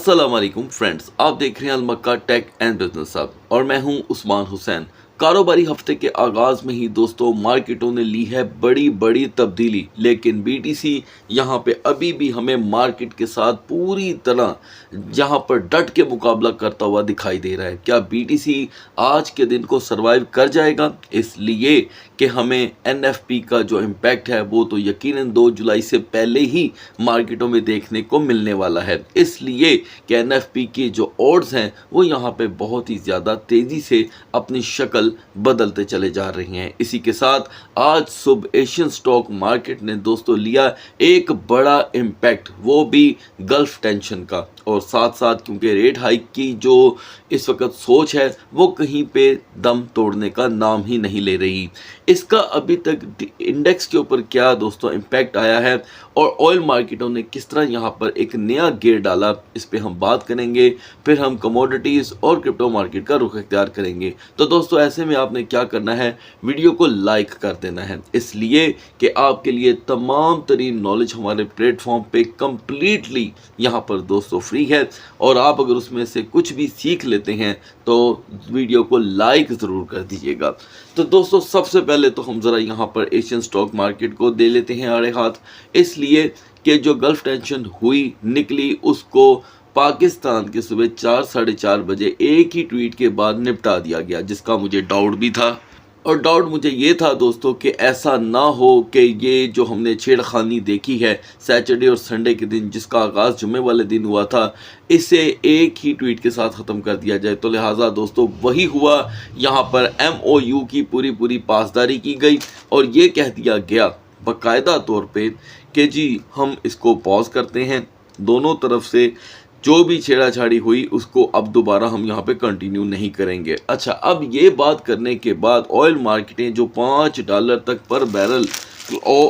अस्सलाम वालेकुम फ्रेंड्स, आप देख रहे हैं अलमक्का टेक एंड बिजनेस हब और मैं हूं उस्मान हुसैन। कारोबारी हफ्ते के आगाज में ही दोस्तों मार्केटों ने ली है बड़ी बड़ी तब्दीली, लेकिन बीटीसी यहां पे अभी भी हमें मार्केट के साथ पूरी तरह जहां पर डट के मुकाबला करता हुआ दिखाई दे रहा है। क्या बीटीसी आज के दिन को सरवाइव कर जाएगा? इसलिए कि हमें एनएफपी का जो इम्पैक्ट है वो तो यकीनन 2 जुलाई से पहले ही मार्केटों में देखने को मिलने वाला है। इसलिए कि एनएफपी की जो ऑड्स हैं वो यहाँ पे बहुत ही ज़्यादा तेज़ी से अपनी शक्ल बदलते चले जा रही हैं। इसी के साथ आज सुबह एशियन स्टॉक मार्केट ने दोस्तों लिया एक बड़ा इम्पैक्ट, वो भी गल्फ टेंशन का, और साथ साथ क्योंकि रेट हाइक की जो इस वक्त सोच है वो कहीं पे दम तोड़ने का नाम ही नहीं ले रही। इसका अभी तक इंडेक्स के ऊपर क्या दोस्तों इम्पैक्ट आया है और ऑयल मार्केटों ने किस तरह यहाँ पर एक नया गियर डाला, इस पे हम बात करेंगे। फिर हम कमोडिटीज़ और क्रिप्टो मार्केट का रुख इख्तियार करेंगे। तो दोस्तों ऐसे में आपने क्या करना है, वीडियो को लाइक कर देना है, इसलिए कि आपके लिए तमाम तरीन नॉलेज हमारे प्लेटफॉर्म पे कम्प्लीटली यहाँ पर दोस्तों फ्री है, और आप अगर उसमें से कुछ भी सीख लेते हैं तो वीडियो को लाइक ज़रूर कर दीजिएगा। तो दोस्तों सबसे पहले तो हम ज़रा यहाँ पर एशियन स्टॉक मार्केट को दे लेते हैं आड़े हाथ, इसलिए कि जो गल्फ टेंशन हुई निकली उसको पाकिस्तान के सुबह 4 साढ़े 4 बजे एक ही ट्वीट के बाद निपटा दिया गया, जिसका मुझे डाउट भी था। और डाउट मुझे ये था दोस्तों कि ऐसा ना हो कि ये जो हमने छेड़खानी देखी है सैटरडे और संडे के दिन, जिसका आगाज़ जुम्मे वाले दिन हुआ था, इसे एक ही ट्वीट के साथ ख़त्म कर दिया जाए। तो लिहाजा दोस्तों वही हुआ। यहाँ पर MOU की पूरी पासदारी की गई और ये कह दिया गया बाकायदा तौर पे कि जी हम इसको पॉज करते हैं, दोनों तरफ से जो भी छेड़ाछाड़ी हुई उसको अब दोबारा हम यहाँ पे कंटिन्यू नहीं करेंगे। अच्छा, अब ये बात करने के बाद ऑयल मार्केटें जो $5 तक पर बैरल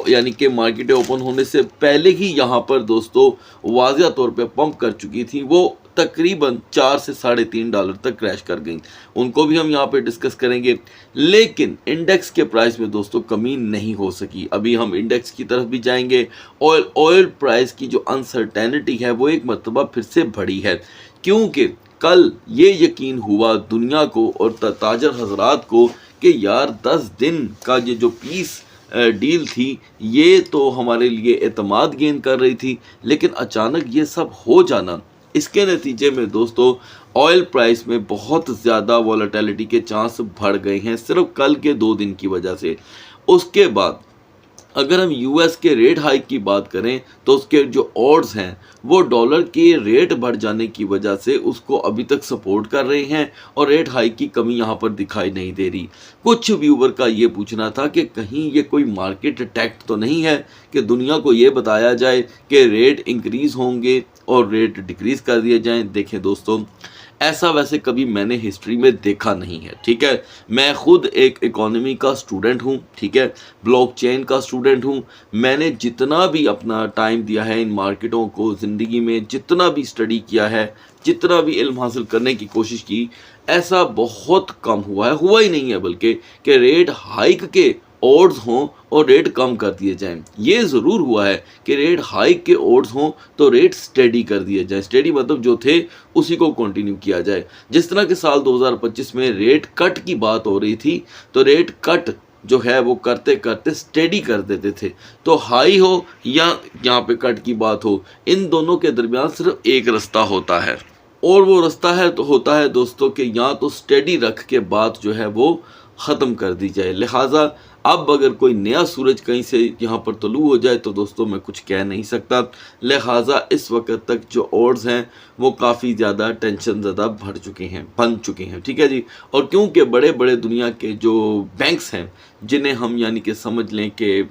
यानी कि मार्केटें ओपन होने से पहले ही यहाँ पर दोस्तों वाज़िया तौर पे पंप कर चुकी थी, वो तकरीबन $4 से $3.5 तक क्रैश कर गई। उनको भी हम यहाँ पे डिस्कस करेंगे, लेकिन इंडेक्स के प्राइस में दोस्तों कमी नहीं हो सकी। अभी हम इंडेक्स की तरफ भी जाएंगे। ऑयल प्राइस की जो अनसर्टेनिटी है वो एक मरतबा फिर से बढ़ी है, क्योंकि कल ये यकीन हुआ दुनिया को और ताजर हजरात को कि यार 10 दिन का ये जो पीस डील थी ये तो हमारे लिए एतमाद गेन कर रही थी, लेकिन अचानक ये सब हो जाना, इसके नतीजे में दोस्तों ऑयल प्राइस में बहुत ज़्यादा वॉलेटिलिटी के चांस बढ़ गए हैं सिर्फ कल के 2 दिन की वजह से। उसके बाद अगर हम यूएस के रेट हाइक की बात करें तो उसके जो ऑड्स हैं वो डॉलर के रेट बढ़ जाने की वजह से उसको अभी तक सपोर्ट कर रहे हैं और रेट हाइक की कमी यहाँ पर दिखाई नहीं दे रही। कुछ व्यूवर का ये पूछना था कि कहीं ये कोई मार्केट अटैक तो नहीं है कि दुनिया को ये बताया जाए कि रेट इंक्रीज़ होंगे और रेट डिक्रीज़ कर दिए जाएँ। देखें दोस्तों, ऐसा वैसे कभी मैंने हिस्ट्री में देखा नहीं है, ठीक है। मैं खुद एक इकोनॉमी का स्टूडेंट हूँ, ठीक है, ब्लॉकचेन का स्टूडेंट हूँ। मैंने जितना भी अपना टाइम दिया है इन मार्केटों को, ज़िंदगी में जितना भी स्टडी किया है, जितना भी इल्म हासिल करने की कोशिश की, ऐसा बहुत कम हुआ ही नहीं है बल्कि कि रेट हाइक के ऑड्स हों और रेट कम कर दिए जाएं। ये ज़रूर हुआ है कि रेट हाइक के ऑड्स हों तो रेट स्टेडी कर दिए जाएं। स्टेडी मतलब जो थे उसी को कंटिन्यू किया जाए। जिस तरह के साल 2025 में रेट कट की बात हो रही थी तो रेट कट जो है वो करते करते स्टेडी कर देते थे। तो हाई हो या यहाँ पे कट की बात हो, इन दोनों के दरमियान सिर्फ एक रास्ता होता है, और वो रास्ता है तो होता है दोस्तों कि यहाँ तो स्टेडी रख के बात जो है वो ख़त्म कर दी जाए। लिहाजा अब अगर कोई नया सूरज कहीं से यहाँ पर तुलू हो जाए तो दोस्तों मैं कुछ कह नहीं सकता। लिहाजा इस वक्त तक जो ऑड्स हैं वो काफ़ी ज़्यादा टेंशन ज़्यादा बन चुके हैं, ठीक है जी। और क्योंकि बड़े बड़े दुनिया के जो बैंक्स हैं जिन्हें हम यानी कि समझ लें कि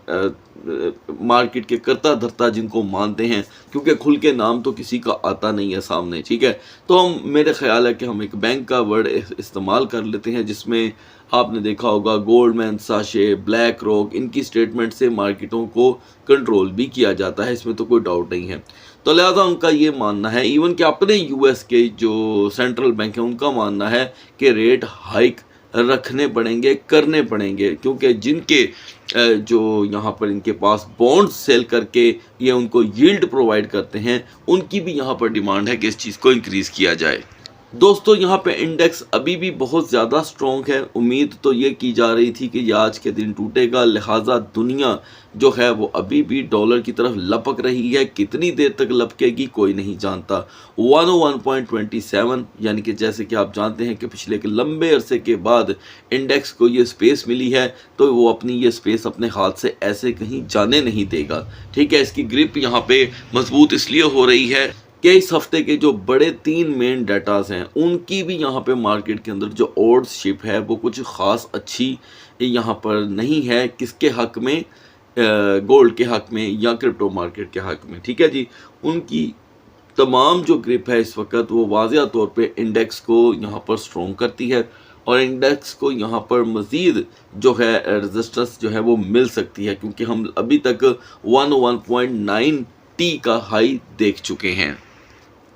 मार्केट के करता धरता जिनको मानते हैं, क्योंकि खुल के नाम तो किसी का आता नहीं है सामने, ठीक है, तो हम मेरे ख्याल है कि हम एक बैंक का वर्ड इस्तेमाल कर लेते हैं, जिसमें आपने देखा होगा गोल्डमैन साशे, ब्लैक रॉक, इनकी स्टेटमेंट से मार्केटों को कंट्रोल भी किया जाता है, इसमें तो कोई डाउट नहीं है। तो लिहाजा उनका ये मानना है, इवन कि अपने यूएस के जो सेंट्रल बैंक हैं उनका मानना है कि रेट हाइक रखने पड़ेंगे, करने पड़ेंगे, क्योंकि जिनके जो यहाँ पर इनके पास बॉन्ड्स सेल करके ये उनको यील्ड प्रोवाइड करते हैं, उनकी भी यहाँ पर डिमांड है कि इस चीज़ को इंक्रीज़ किया जाए। दोस्तों यहाँ पे इंडेक्स अभी भी बहुत ज़्यादा स्ट्रॉन्ग है। उम्मीद तो ये की जा रही थी कि ये आज के दिन टूटेगा, लिहाजा दुनिया जो है वो अभी भी डॉलर की तरफ लपक रही है। कितनी देर तक लपकेगी कोई नहीं जानता। 101.27 यानी कि जैसे कि आप जानते हैं कि पिछले एक लंबे अरसे के बाद इंडेक्स को ये स्पेस मिली है, तो वो अपनी ये स्पेस अपने हाथ से ऐसे कहीं जाने नहीं देगा। ठीक है, इसकी ग्रिप यहाँ पे मजबूत इसलिए हो रही है कि इस हफ्ते के जो बड़े 3 मेन डाटाज हैं उनकी भी यहाँ पे मार्केट के अंदर जो ऑड्स शिप है वो कुछ ख़ास अच्छी यहाँ पर नहीं है। किसके हक में? गोल्ड के हक में या क्रिप्टो मार्केट के हक में। ठीक है जी, उनकी तमाम जो ग्रिप है इस वक्त वो वाज़िया तौर पे इंडेक्स को यहाँ पर स्ट्रॉन्ग करती है और इंडेक्स को यहाँ पर मज़ीद जो है रेजिस्टेंस जो है वो मिल सकती है, क्योंकि हम अभी तक 101.9 का हाई देख चुके हैं।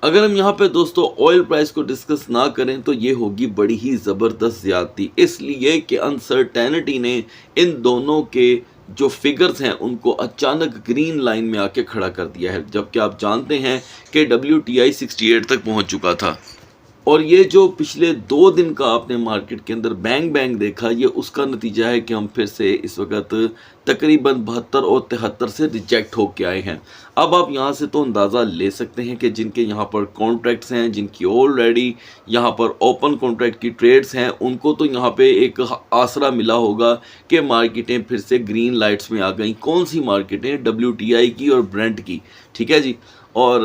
अगर हम यहाँ पे दोस्तों ऑयल प्राइस को डिस्कस ना करें तो ये होगी बड़ी ही ज़बरदस्त ज़्यादती, इसलिए कि अनसर्टेनिटी ने इन दोनों के जो फिगर्स हैं उनको अचानक ग्रीन लाइन में आके खड़ा कर दिया है, जबकि आप जानते हैं कि WTI 68 तक पहुँच चुका था। और ये जो पिछले 2 दिन का आपने मार्केट के अंदर बैंग बैंग देखा, ये उसका नतीजा है कि हम फिर से इस वक्त तकरीबन 72 और 73 से रिजेक्ट होके आए हैं। अब आप यहाँ से तो अंदाज़ा ले सकते हैं कि जिनके यहाँ पर कॉन्ट्रैक्ट्स हैं, जिनकी ऑलरेडी यहाँ पर ओपन कॉन्ट्रैक्ट की ट्रेड्स हैं, उनको तो यहाँ पे एक आसरा मिला होगा कि मार्केटें फिर से ग्रीन लाइट्स में आ गई। कौन सी मार्केटें? WTI की और ब्रेंट की। ठीक है जी। और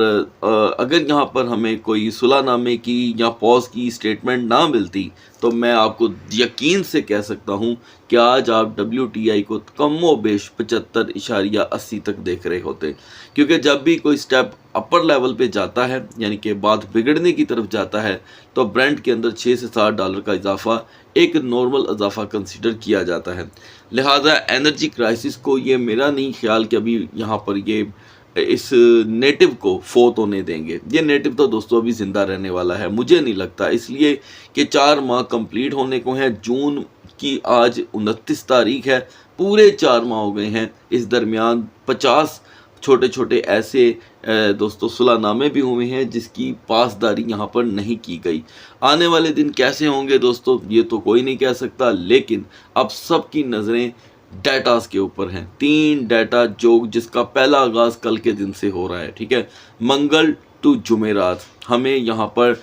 अगर यहाँ पर हमें कोई सुलहनामे की या पॉज की स्टेटमेंट ना मिलती तो मैं आपको यकीन से कह सकता हूँ कि आज आप WTI को कमो बेश 75.80 तक देख रहे होते, क्योंकि जब भी कोई स्टेप अपर लेवल पे जाता है यानी कि बात बिगड़ने की तरफ जाता है तो ब्रेंट के अंदर 6 से 7 डॉलर का इजाफा एक नॉर्मल इजाफा कंसिडर किया जाता है। लिहाजा एनर्जी क्राइसिस को ये मेरा नहीं ख्याल कि अभी यहाँ पर ये इस नेटिव को फोत होने देंगे। ये नेटिव तो दोस्तों अभी ज़िंदा रहने वाला है, मुझे नहीं लगता, इसलिए कि 4 माह कंप्लीट होने को हैं। जून की आज 29 तारीख है, पूरे 4 माह हो गए हैं। इस दरमियान 50 छोटे छोटे ऐसे दोस्तों सुलहनामे भी हुए हैं जिसकी पासदारी यहाँ पर नहीं की गई। आने वाले दिन कैसे होंगे दोस्तों ये तो कोई नहीं कह सकता, लेकिन अब सबकी नज़रें डाटास के ऊपर हैं। 3 डाटा जिसका पहला आगाज़ कल के दिन से हो रहा है। ठीक है, मंगल टू जुमेरात हमें यहाँ पर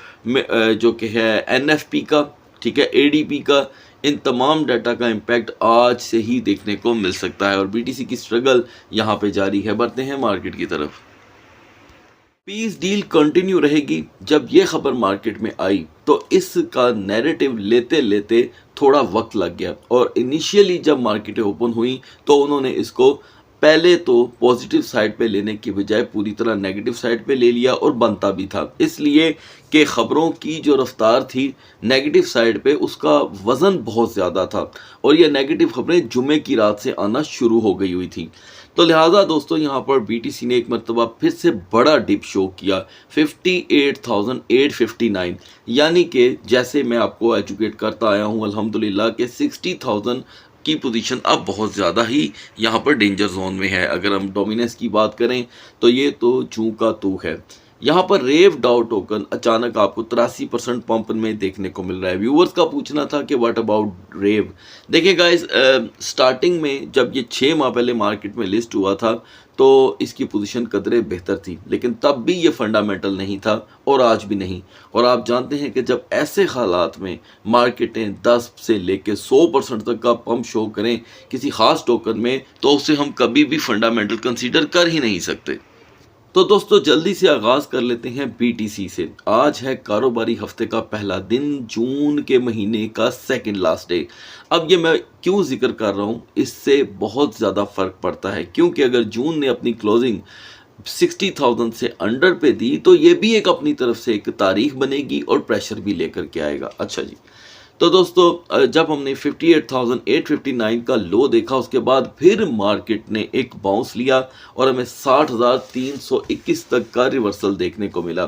जो कि है NFP का, ठीक है, ADP का, इन तमाम डाटा का इम्पैक्ट आज से ही देखने को मिल सकता है और BTC की स्ट्रगल यहाँ पे जारी है। बढ़ते हैं मार्केट की तरफ। पीस डील कंटिन्यू रहेगी। जब ये खबर मार्केट में आई तो इसका नैरेटिव लेते लेते थोड़ा वक्त लग गया और इनिशियली जब मार्केटें ओपन हुई तो उन्होंने इसको पहले तो पॉजिटिव साइड पे लेने की बजाय पूरी तरह नेगेटिव साइड पे ले लिया और बनता भी था, इसलिए कि ख़बरों की जो रफ्तार थी नेगेटिव साइड पे उसका वज़न बहुत ज़्यादा था और ये नेगेटिव खबरें जुमे की रात से आना शुरू हो गई हुई थी। तो लिहाजा दोस्तों यहाँ पर BTC ने एक मरतबा फिर से बड़ा डिप शो किया 58,859, यानी कि जैसे मैं आपको एजुकेट करता आया हूँ अल्हम्दुलिल्लाह के 60,000 की पोजीशन अब बहुत ज़्यादा ही यहाँ पर डेंजर जोन में है। अगर हम डोमिनेंस की बात करें तो ये तो चू का तू है। यहाँ पर रेव डाउ टोकन अचानक आपको 83% पंप में देखने को मिल रहा है। व्यूअर्स का पूछना था कि व्हाट अबाउट रेव। देखिए गाइस, स्टार्टिंग में जब ये 6 माह पहले मार्केट में लिस्ट हुआ था तो इसकी पोजीशन कदरे बेहतर थी, लेकिन तब भी ये फंडामेंटल नहीं था और आज भी नहीं। और आप जानते हैं कि जब ऐसे हालात में मार्केटें 10 से लेकर 100% तक का पंप शो करें किसी ख़ास टोकन में तो उसे हम कभी भी फंडामेंटल कंसीडर कर ही नहीं सकते। तो दोस्तों जल्दी से आगाज़ कर लेते हैं BTC से। आज है कारोबारी हफ्ते का पहला दिन, जून के महीने का सेकंड लास्ट डे। अब ये मैं क्यों जिक्र कर रहा हूँ, इससे बहुत ज़्यादा फ़र्क पड़ता है, क्योंकि अगर जून ने अपनी क्लोजिंग 60,000 से अंडर पे दी तो ये भी एक अपनी तरफ से एक तारीख बनेगी और प्रेशर भी लेकर के आएगा। अच्छा जी, तो दोस्तों जब हमने 58,859 का लो देखा उसके बाद फिर मार्केट ने एक बाउंस लिया और हमें 60,321 तक का रिवर्सल देखने को मिला।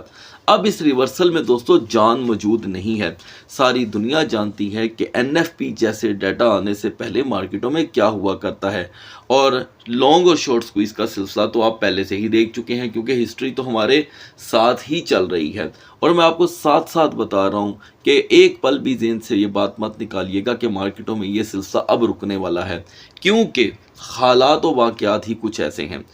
अब इस रिवर्सल में दोस्तों जान मौजूद नहीं है। सारी दुनिया जानती है कि एनएफपी जैसे डाटा आने से पहले मार्केटों में क्या हुआ करता है, और लॉन्ग और शॉर्ट स्क्वीज का सिलसिला तो आप पहले से ही देख चुके हैं, क्योंकि हिस्ट्री तो हमारे साथ ही चल रही है। और मैं आपको साथ साथ बता रहा हूँ कि एक पल भी ज़हन से ये बात मत निकालिएगा कि मार्केटों में ये सिलसिला अब रुकने वाला है, क्योंकि हालात व वाक़यात ही कुछ ऐसे हैं।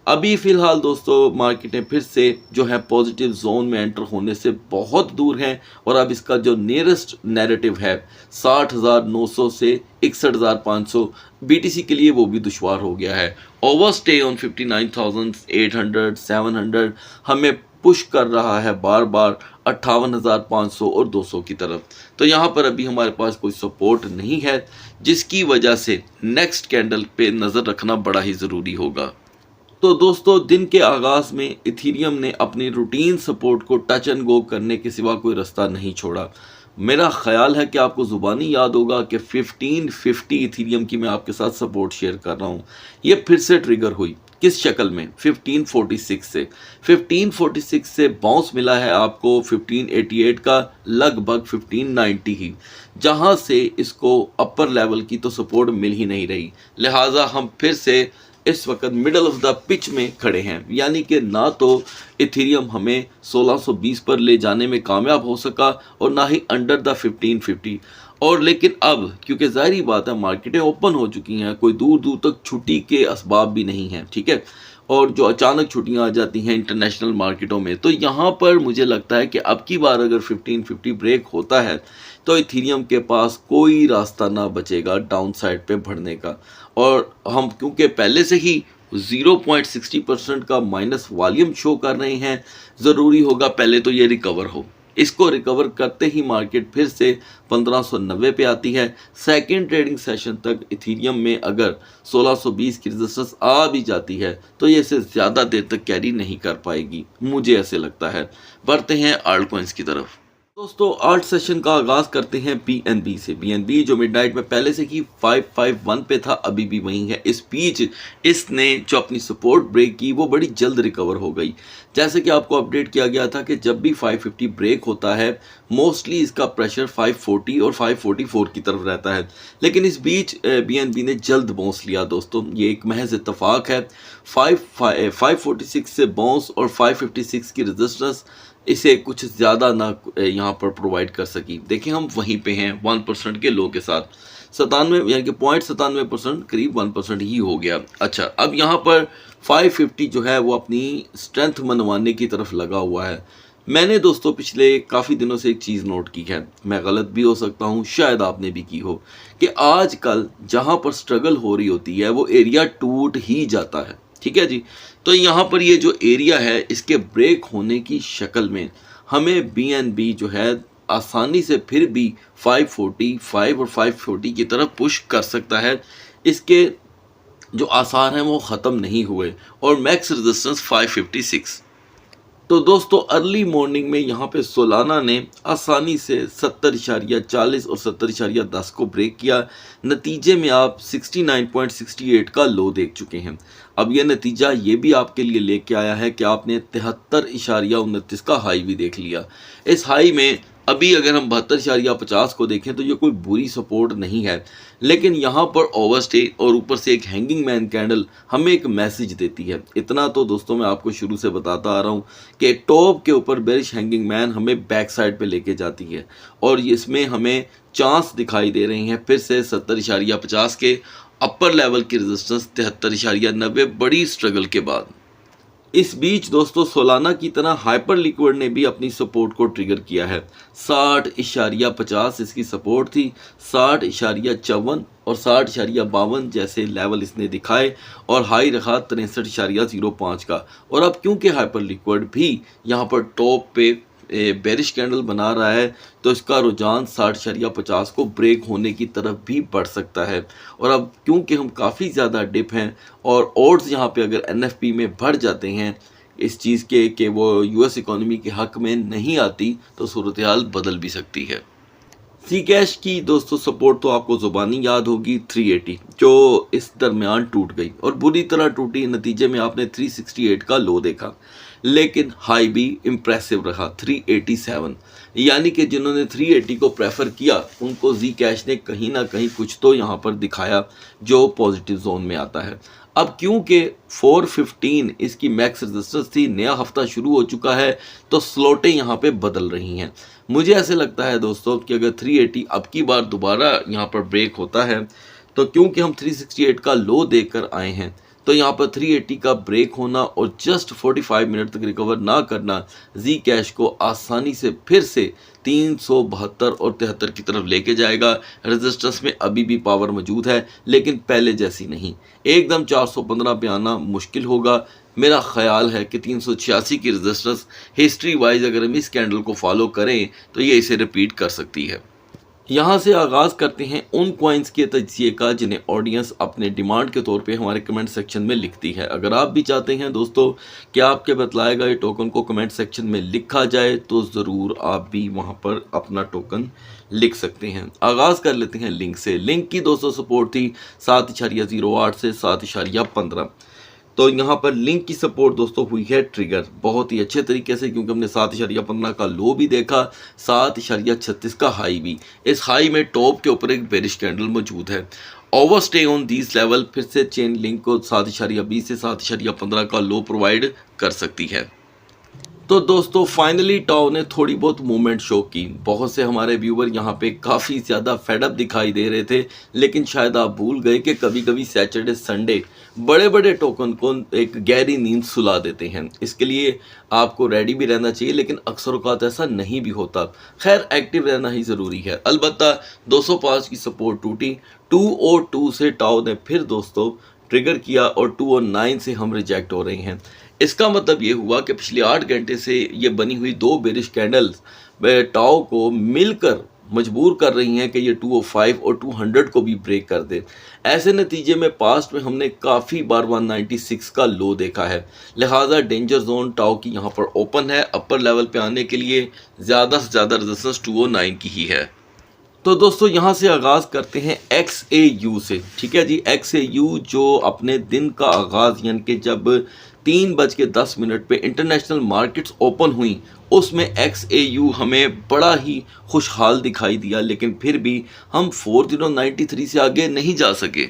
अभी फ़िलहाल दोस्तों मार्केटें फिर से जो है पॉजिटिव जोन में एंटर होने से बहुत दूर हैं, और अब इसका जो नियरेस्ट नैरेटिव है 60,900 से 61,500 बीटीसी के लिए वो भी दुश्वार हो गया है। ओवर स्टे ऑन 59,800 700 हमें पुश कर रहा है बार बार 58,500 और 200 की तरफ। तो यहाँ पर अभी हमारे पास कोई सपोर्ट नहीं है, जिसकी वजह से नेक्स्ट कैंडल पे नज़र रखना बड़ा ही ज़रूरी होगा। तो दोस्तों दिन के आगाज़ में इथीरियम ने अपनी रूटीन सपोर्ट को टच एंड गो करने के सिवा कोई रास्ता नहीं छोड़ा। मेरा ख्याल है कि आपको ज़ुबानी याद होगा कि 1550 इथीरियम की मैं आपके साथ सपोर्ट शेयर कर रहा हूँ। ये फिर से ट्रिगर हुई, किस शक्ल में? 1546 से 1546 से बाउंस मिला है आपको 1588 का लगभग 1590 ही, जहाँ से इसको अपर लेवल की तो सपोर्ट मिल ही नहीं रही। लिहाजा हम फिर से इस वक्त मिडल ऑफ द पिच में खड़े हैं, यानी कि ना तो इथेरियम हमें 1620 पर ले जाने में कामयाब हो सका और ना ही अंडर द 1550। और लेकिन अब क्योंकि ज़ाहिर बात है मार्केटें ओपन हो चुकी हैं, कोई दूर दूर तक छुट्टी के असबाब भी नहीं हैं, ठीक है, और जो अचानक छुट्टियां आ जाती हैं इंटरनेशनल मार्केटों में, तो यहाँ पर मुझे लगता है कि अब की बार अगर 1550 ब्रेक होता है तो इथेरियम के पास कोई रास्ता ना बचेगा डाउन साइड पे बढ़ने का। और हम क्योंकि पहले से ही 0.60% का माइनस वॉल्यूम शो कर रहे हैं, ज़रूरी होगा पहले तो ये रिकवर हो। इसको रिकवर करते ही मार्केट फिर से 1590 पे आती है। सेकंड ट्रेडिंग सेशन तक इथेरियम में अगर 1620 की रेजिस्टेंस आ भी जाती है तो ये इसे ज़्यादा देर तक कैरी नहीं कर पाएगी, मुझे ऐसे लगता है। बढ़ते हैं आल्ट कॉइन्स की तरफ। दोस्तों आल्ट सेशन का आगाज़ करते हैं बीएनबी से। बीएनबी जो मिडनाइट में पहले से ही 551 पे था, अभी भी वहीं है। इस बीच इसने जो अपनी सपोर्ट ब्रेक की वो बड़ी जल्द रिकवर हो गई। जैसे कि आपको अपडेट किया गया था कि जब भी 550 ब्रेक होता है मोस्टली इसका प्रेशर 540 और 544 की तरफ रहता है, लेकिन इस बीच बीएनबी ने जल्द बाउंस लिया दोस्तों, ये एक महज इत्तफाक है। 546 से बाउंस और 556 की रेजिस्टेंस इसे कुछ ज़्यादा ना यहाँ पर प्रोवाइड कर सकी। देखिए हम वहीं पे हैं 1% के लो के साथ, 97 यानी कि 0.97% करीब 1% ही हो गया। अच्छा अब यहाँ पर 550 जो है वो अपनी स्ट्रेंथ मनवाने की तरफ लगा हुआ है। मैंने दोस्तों पिछले काफ़ी दिनों से एक चीज़ नोट की है, मैं गलत भी हो सकता हूँ, शायद आपने भी की हो, कि आजकल जहाँ पर स्ट्रगल हो रही होती है वो एरिया टूट ही जाता है, ठीक है जी। तो यहाँ पर ये जो एरिया है इसके ब्रेक होने की शक्ल में हमें बीएनबी जो है आसानी से फिर भी 545 और 540 की तरफ पुश कर सकता है। इसके जो आसार हैं वो ख़त्म नहीं हुए, और मैक्स रेजिस्टेंस 556। तो दोस्तों अर्ली मॉर्निंग में यहाँ पे सोलाना ने आसानी से 70.40 और 70.10 को ब्रेक किया। नतीजे में आप 69.68 का लो देख चुके हैं। अब यह नतीजा ये भी आपके लिए लेके आया है कि आपने 73.29 का हाई भी देख लिया। इस हाई में अभी अगर हम 72.50 को देखें तो ये कोई बुरी सपोर्ट नहीं है, लेकिन यहाँ पर ओवरस्टे और ऊपर से एक हैंगिंग मैन कैंडल हमें एक मैसेज देती है। इतना तो दोस्तों मैं आपको शुरू से बताता आ रहा हूँ कि टॉप के ऊपर बेरिश हैंगिंग मैन हमें बैक साइड पे लेके जाती है, और इसमें हमें चांस दिखाई दे रहे हैं फिर से 70.50 के अपर लेवल की रेजिस्टेंस 73.90 बड़ी स्ट्रगल के बाद। इस बीच दोस्तों सोलाना की तरह हाइपर लिक्विड ने भी अपनी सपोर्ट को ट्रिगर किया है। 60.50 इसकी सपोर्ट थी, 60.54 और 60.52 जैसे लेवल इसने दिखाए, और हाई रखा 63.05 का। और अब क्योंकि हाइपर लिक्विड भी यहाँ पर टॉप पे बेरिश कैंडल बना रहा है तो इसका रुझान 60.50 को ब्रेक होने की तरफ भी बढ़ सकता है। और अब क्योंकि हम काफ़ी ज़्यादा डिप हैं और ऑड्स यहाँ पे अगर एनएफपी में बढ़ जाते हैं इस चीज़ के कि वो यूएस इकोनॉमी के हक में नहीं आती, तो सूरत हाल बदल भी सकती है। सी कैश की दोस्तों सपोर्ट तो आपको ज़ुबानी याद होगी 380 जो इस दरमियान टूट गई और बुरी तरह टूटी। नतीजे में आपने 368 का लो देखा, लेकिन हाई भी इम्प्रेसिव रहा 387। यानी कि जिन्होंने 380 को प्रेफर किया उनको जी कैश ने कहीं ना कहीं कुछ तो यहाँ पर दिखाया जो पॉजिटिव जोन में आता है। अब क्योंकि 415 इसकी मैक्स रेजिस्टेंस थी, नया हफ्ता शुरू हो चुका है तो स्लॉटें यहाँ पे बदल रही हैं। मुझे ऐसे लगता है दोस्तों कि अगर 380 अब की बार दोबारा यहाँ पर ब्रेक होता है तो क्योंकि हम 368 का लो देखकर आए हैं तो यहाँ पर 380 का ब्रेक होना और जस्ट 45 मिनट तक रिकवर ना करना जी कैश को आसानी से फिर से 372 और 73 की तरफ लेके जाएगा। रेजिस्टेंस में अभी भी पावर मौजूद है लेकिन पहले जैसी नहीं, एकदम 415 पे आना मुश्किल होगा। मेरा ख्याल है कि 386 की रेजिस्टेंस हिस्ट्री वाइज अगर हम इस कैंडल को फॉलो करें तो ये इसे रिपीट कर सकती है। यहाँ से आगाज़ करते हैं उन कॉइन्स के तजिए का जिन्हें ऑडियंस अपने डिमांड के तौर पे हमारे कमेंट सेक्शन में लिखती है। अगर आप भी चाहते हैं दोस्तों कि आपके बतलाए गए टोकन को कमेंट सेक्शन में लिखा जाए तो ज़रूर आप भी वहाँ पर अपना टोकन लिख सकते हैं। आगाज़ कर लेते हैं लिंक से। लिंक की दोस्तों सपोर्ट थी 7.08 से 7.15। तो यहाँ पर लिंक की सपोर्ट दोस्तों हुई है ट्रिगर बहुत ही अच्छे तरीके से, क्योंकि हमने 7.15 का लो भी देखा, 7.36 का हाई भी। इस हाई में टॉप के ऊपर एक बेरिश कैंडल मौजूद है। ओवरस्टे ऑन दिस लेवल फिर से चेन लिंक को 7.20 से 7.15 का लो प्रोवाइड कर सकती है। तो दोस्तों फाइनली टाओ ने थोड़ी बहुत मूवमेंट शो की। बहुत से हमारे व्यूवर यहाँ पे काफ़ी ज़्यादा फेडअप दिखाई दे रहे थे, लेकिन शायद आप भूल गए कि कभी कभी सैटरडे संडे बड़े बड़े टोकन को एक गहरी नींद सुला देते हैं। इसके लिए आपको रेडी भी रहना चाहिए, लेकिन अक्सर औक़ात ऐसा नहीं भी होता। खैर एक्टिव रहना ही ज़रूरी है। अलबत्ता 205 की सपोर्ट टूटी, 202 से टाओ ने फिर दोस्तों ट्रिगर किया और 209 से हम रिजेक्ट हो रहे हैं। इसका मतलब ये हुआ कि पिछले 8 घंटे से ये बनी हुई दो बेरिश कैंडल्स टाओ को मिलकर मजबूर कर रही हैं कि ये 205 और 200 को भी ब्रेक कर दे। ऐसे नतीजे में पास्ट में हमने काफ़ी बार 196 का लो देखा है, लिहाजा डेंजर जोन टाओ की यहाँ पर ओपन है। अपर लेवल पे आने के लिए ज़्यादा से ज़्यादा रेजिस्टेंस 209 की ही है। तो दोस्तों यहाँ से आगाज़ करते हैं XAU से। ठीक है जी, XAU जो अपने दिन का आगाज़ यानी कि जब 3:10 पे इंटरनेशनल मार्केट्स ओपन हुई उसमें XAU हमें बड़ा ही खुशहाल दिखाई दिया, लेकिन फिर भी हम 4093 से आगे नहीं जा सके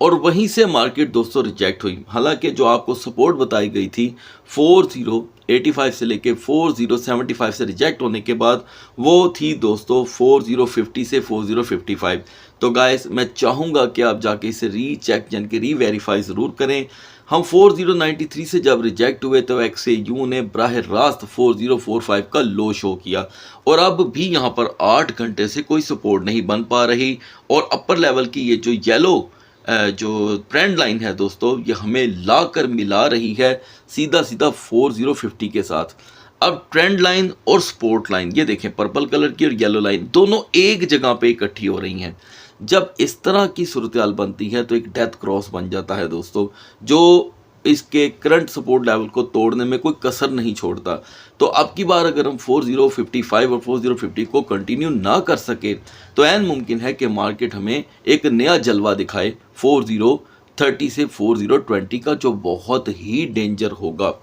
और वहीं से मार्केट दोस्तों रिजेक्ट हुई। हालांकि जो आपको सपोर्ट बताई गई थी 4085 से लेके 4075 से रिजेक्ट होने के बाद वो थी दोस्तों 4050 से 4055। तो गाइस मैं चाहूँगा कि आप जाके इसे रीचेक यानी कि रीवेरीफाई ज़रूर करें। हम 4093 से जब रिजेक्ट हुए तो XAU ने बराह रास्त 4045 का लो शो किया और अब भी यहाँ पर 8 घंटे से कोई सपोर्ट नहीं बन पा रही और अपर लेवल की ये जो येलो जो ट्रेंड लाइन है दोस्तों ये हमें ला कर मिला रही है सीधा सीधा 4050 के साथ। अब ट्रेंड लाइन और सपोर्ट लाइन ये देखें, पर्पल कलर की और येलो लाइन दोनों एक जगह पे इकट्ठी हो रही हैं। जब इस तरह की सूरत हाल बनती है तो एक डेथ क्रॉस बन जाता है दोस्तों, जो इसके करंट सपोर्ट लेवल को तोड़ने में कोई कसर नहीं छोड़ता। तो अब की बार अगर हम 4055 और 4050 को कंटिन्यू ना कर सके तो ऐन मुमकिन है कि मार्केट हमें एक नया जलवा दिखाए 4030 से 4020 का, जो बहुत ही डेंजर होगा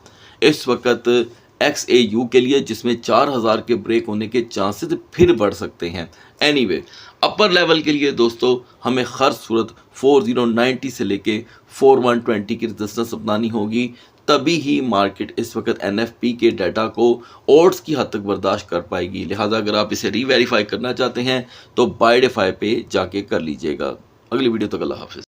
इस वक्त XAU के लिए, जिसमें 4000 के ब्रेक होने के चांसेस फिर बढ़ सकते हैं। एनीवे अपर लेवल के लिए दोस्तों हमें हर सूरत 4090 से लेके 4120 की रेजिस्टेंस अपनानी होगी, तभी ही मार्केट इस वक्त NFP के डाटा को ओड्स की हद तक बर्दाश्त कर पाएगी। लिहाजा अगर आप इसे रीवेरीफाई करना चाहते हैं तो बाय डिफाई पे जाके कर लीजिएगा। अगली वीडियो तक अल्लाह हाफिज़।